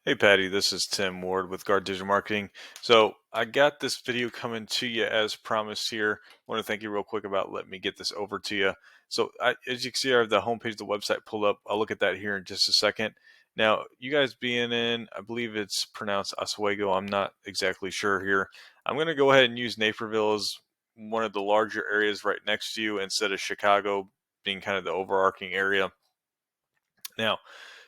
Hey Patty, this is Tim Ward with Guard Digital Marketing. So I got this video coming to you as promised here. I want to thank you real quick about letting me get this over to you. As you can see, I have the homepage of the website pulled up. I'll look at that here in just a second. Now, you guys being in, I believe it's pronounced Oswego. I'm not exactly sure here. I'm going to go ahead and use Naperville as one of the larger areas right next to you instead of Chicago being kind of the overarching area. Now,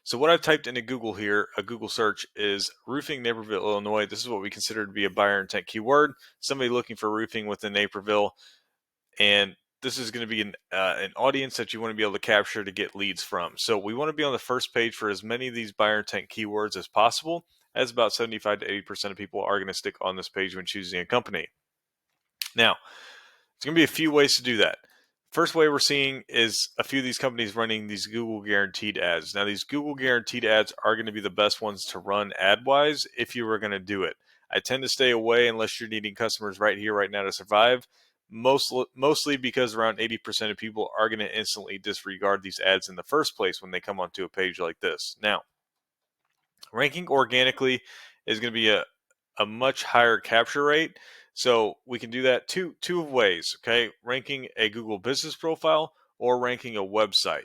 so what I've typed into Google here, a Google search, is roofing Naperville, Illinois. This is what we consider to be a buyer intent keyword. Somebody looking for roofing within Naperville, and this is going to be an audience that you want to be able to capture to get leads from. So we want to be on the first page for as many of these buyer intent keywords as possible, as about 75 to 80% of people are going to stick on this page when choosing a company. Now, there's going to be a few ways to do that. First way we're seeing is a few of these companies running these Google guaranteed ads. Now, these Google guaranteed ads are going to be the best ones to run ad-wise if you were going to do it. I tend to stay away unless you're needing customers right here, right now to survive, mostly because around 80% of people are going to instantly disregard these ads in the first place when they come onto a page like this. Now, ranking organically is going to be a much higher capture rate. So we can do that two ways, okay? Ranking a Google business profile or ranking a website.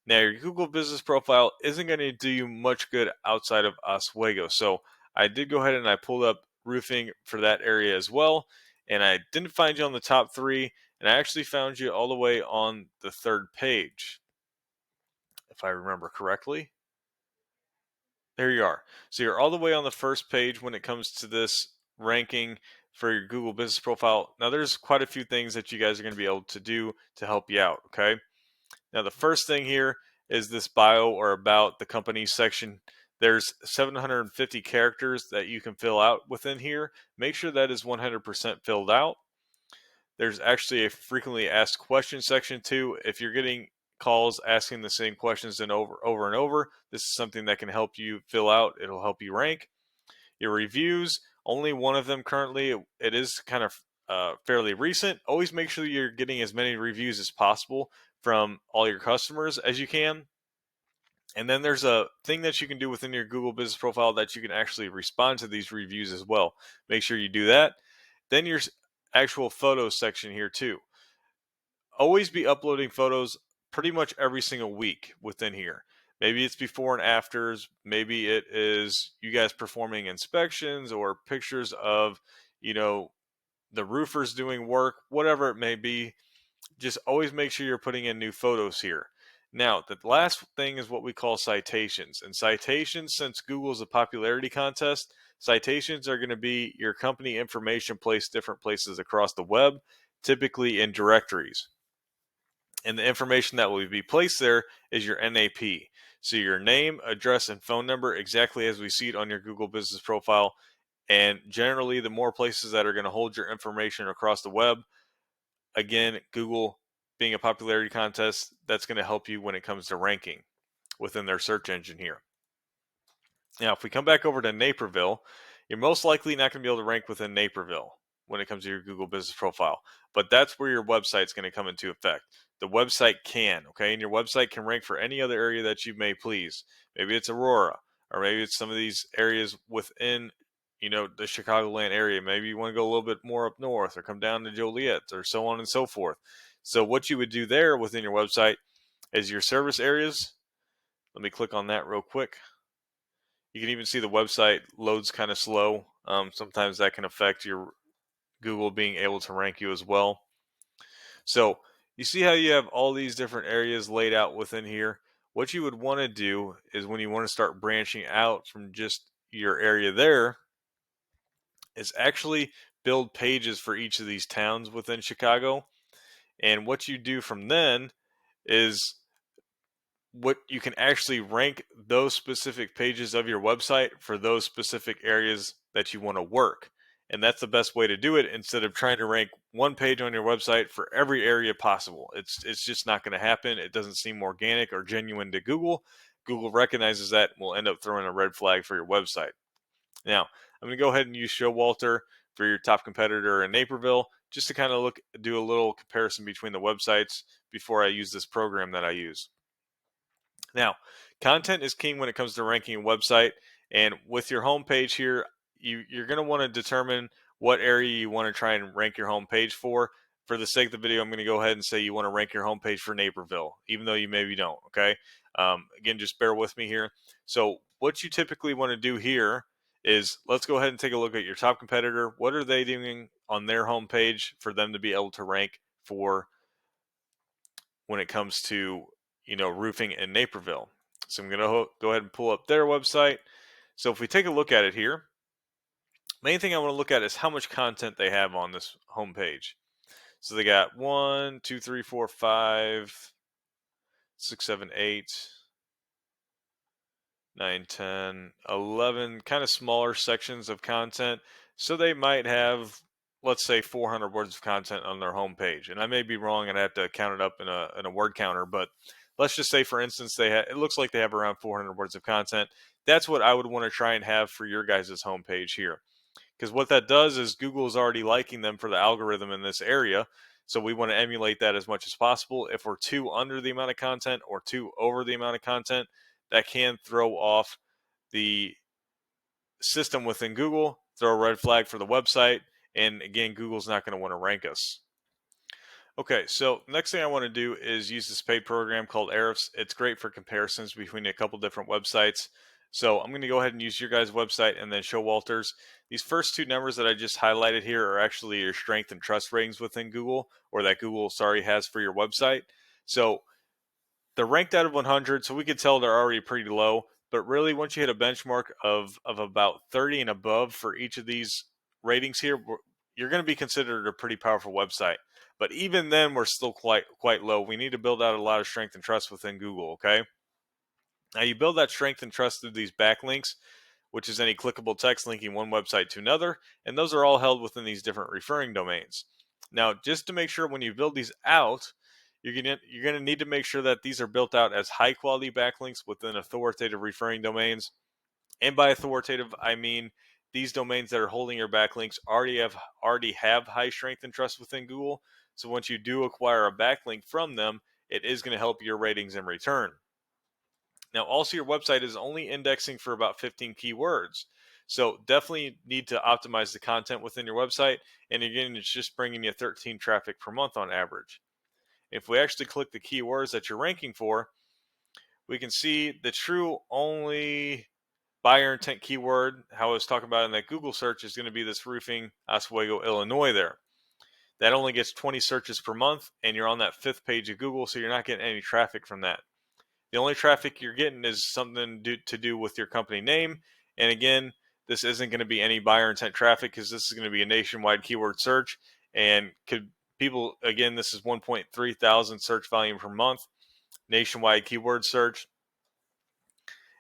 Now, your Google business profile isn't going to do you much good outside of Oswego. So I did go ahead and I pulled up roofing for that area as well. And I didn't find you on the top three. And I actually found you all the way on the third page, if I remember correctly. There you are. So you're all the way on the first page when it comes to this ranking for your Google business profile. Now, there's quite a few things that you guys are going to be able to do to help you out. Okay. Now, the first thing here is this bio or about the company section. There's 750 characters that you can fill out within here. Make sure that is 100% filled out. There's actually a frequently asked questions section too. If you're getting calls asking the same questions and over and over, this is something that can help you fill out. It'll help you rank. Your reviews, only one of them currently. It is kind of fairly recent. Always make sure you're getting as many reviews as possible from all your customers as you can. And then there's a thing that you can do within your Google business profile that you can actually respond to these reviews as well. Make sure you do that. Then your actual photos section here too. Always be uploading photos pretty much every single week within here. Maybe it's before and afters. Maybe it is you guys performing inspections or pictures of, you know, the roofers doing work, whatever it may be. Just always make sure you're putting in new photos here. Now, the last thing is what we call citations. And citations, since Google is a popularity contest, citations are going to be your company information placed different places across the web, typically in directories. And the information that will be placed there is your NAP. So your name, address, and phone number, exactly as we see it on your Google business profile. And generally, the more places that are going to hold your information across the web, again, Google being a popularity contest, that's going to help you when it comes to ranking within their search engine here. Now, if we come back over to Naperville, you're most likely not going to be able to rank within Naperville when it comes to your Google business profile, but that's where your website's going to come into effect. The website can, okay, and your website can rank for any other area that you may please. Maybe it's Aurora, or maybe it's some of these areas within, the Chicagoland area. Maybe you want to go a little bit more up north or come down to Joliet or so on and so forth. So what you would do there within your website is your service areas. Let me click on that real quick. You can even see the website loads kind of slow. Sometimes that can affect your Google being able to rank you as well. So you see how you have all these different areas laid out within here. What you would want to do is when you want to start branching out from just your area there is actually build pages for each of these towns within Chicago. And what you do from then is what you can actually rank those specific pages of your website for those specific areas that you want to work. And that's the best way to do it instead of trying to rank one page on your website for every area possible. It's just not going to happen. It doesn't seem organic or genuine to Google. Google recognizes that and will end up throwing a red flag for your website. Now, I'm going to go ahead and use Showalter for your top competitor in Naperville just to kind of do a little comparison between the websites before I use this program that I use. Now, content is king when it comes to ranking a website. And with your homepage here, you're going to want to determine what area you want to try and rank your homepage for. For the sake of the video, I'm going to go ahead and say you want to rank your homepage for Naperville, even though you maybe don't. Okay. Again, just bear with me here. So, what you typically want to do here is let's go ahead and take a look at your top competitor. What are they doing on their homepage for them to be able to rank for when it comes to roofing in Naperville. So I'm going to go ahead and pull up their website. So if we take a look at it here, main thing I want to look at is how much content they have on this homepage. So they got 1, 2, 3, 4, 5, 6, 7, 8, 9, 10, 11 kind of smaller sections of content. So they might have, let's say, 400 words of content on their homepage. And I may be wrong and I have to count it up in a word counter, but let's just say, for instance, it looks like they have around 400 words of content. That's what I would want to try and have for your guys' homepage here. Because what that does is Google is already liking them for the algorithm in this area. So we want to emulate that as much as possible. If we're too under the amount of content or too over the amount of content, that can throw off the system within Google, throw a red flag for the website, and again, Google's not going to want to rank us. Okay, so next thing I want to do is use this paid program called Ahrefs. It's great for comparisons between a couple different websites. So I'm going to go ahead and use your guys' website and then Showalter's. These first two numbers that I just highlighted here are actually your strength and trust ratings within Google, or that Google, has for your website. So they're ranked out of 100, so we could tell they're already pretty low. But really, once you hit a benchmark of about 30 and above for each of these ratings here, you're going to be considered a pretty powerful website. But even then, we're still quite low. We need to build out a lot of strength and trust within Google, okay? Now, you build that strength and trust through these backlinks, which is any clickable text linking one website to another, and those are all held within these different referring domains. Now, just to make sure when you build these out, you're gonna need to make sure that these are built out as high quality backlinks within authoritative referring domains. And by authoritative, I mean these domains that are holding your backlinks already have high strength and trust within Google. So once you do acquire a backlink from them, it is going to help your ratings in return. Now, also your website is only indexing for about 15 keywords. So definitely need to optimize the content within your website. And again, it's just bringing you 13 traffic per month on average. If we actually click the keywords that you're ranking for, we can see the true only buyer intent keyword, how I was talking about in that Google search, is going to be this roofing, Oswego, Illinois there. That only gets 20 searches per month, and you're on that 5th page of Google, so you're not getting any traffic from that. The only traffic you're getting is something to do with your company name. And again, this isn't going to be any buyer intent traffic because this is going to be a nationwide keyword search. And again, this is 1.3 thousand search volume per month, nationwide keyword search.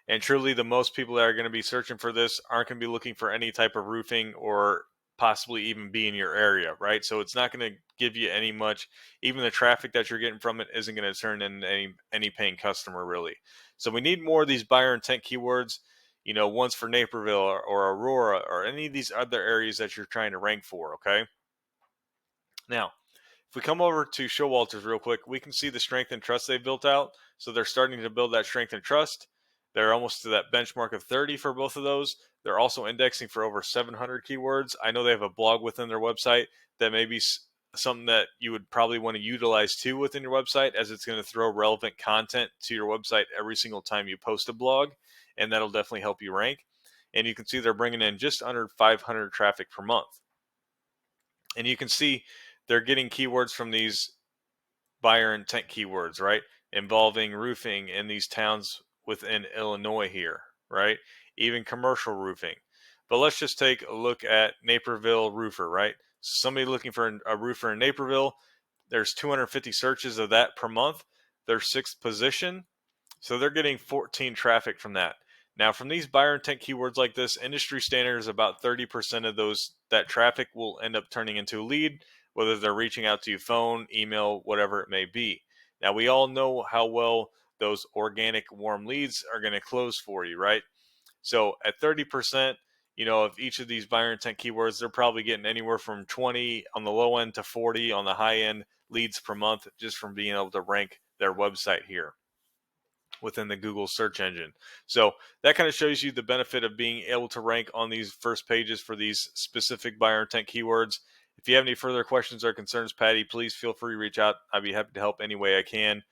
And truly, the most people that are going to be searching for this aren't going to be looking for any type of roofing or possibly even be in your area, right? So it's not going to give you any much. Even the traffic that you're getting from it isn't going to turn in any paying customer, really. So we need more of these buyer intent keywords. Ones for Naperville or Aurora or any of these other areas that you're trying to rank for. Okay. Now, if we come over to Showalter's real quick, we can see the strength and trust they've built out. So they're starting to build that strength and trust. They're almost to that benchmark of 30 for both of those. They're also indexing for over 700 keywords. I know they have a blog within their website that may be something that you would probably want to utilize too within your website, as it's going to throw relevant content to your website every single time you post a blog, and that'll definitely help you rank. And you can see they're bringing in just under 500 traffic per month. And you can see they're getting keywords from these buyer intent keywords, right? Involving roofing in these towns within Illinois here, right? Even commercial roofing. But let's just take a look at Naperville roofer, right? Somebody looking for a roofer in Naperville, there's 250 searches of that per month. They're 6th position. So they're getting 14 traffic from that. Now, from these buyer intent keywords like this, industry standard is about 30% of that traffic will end up turning into a lead, whether they're reaching out to you phone, email, whatever it may be. Now, we all know how well those organic warm leads are going to close for you, right? So at 30%, of each of these buyer intent keywords, they're probably getting anywhere from 20 on the low end to 40 on the high end leads per month just from being able to rank their website here. within the Google search engine. So that kind of shows you the benefit of being able to rank on these first pages for these specific buyer intent keywords. If you have any further questions or concerns, Patty, please feel free to reach out. I'd be happy to help any way I can.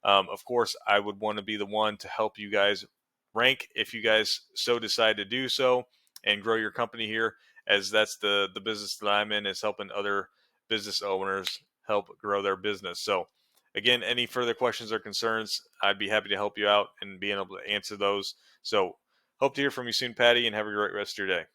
Of course, I would want to be the one to help you guys rank if you guys so decide to do so and grow your company here, as that's the business that I'm in, is helping other business owners help grow their business. So again, any further questions or concerns, I'd be happy to help you out and being able to answer those. So hope to hear from you soon, Patty, and have a great rest of your day.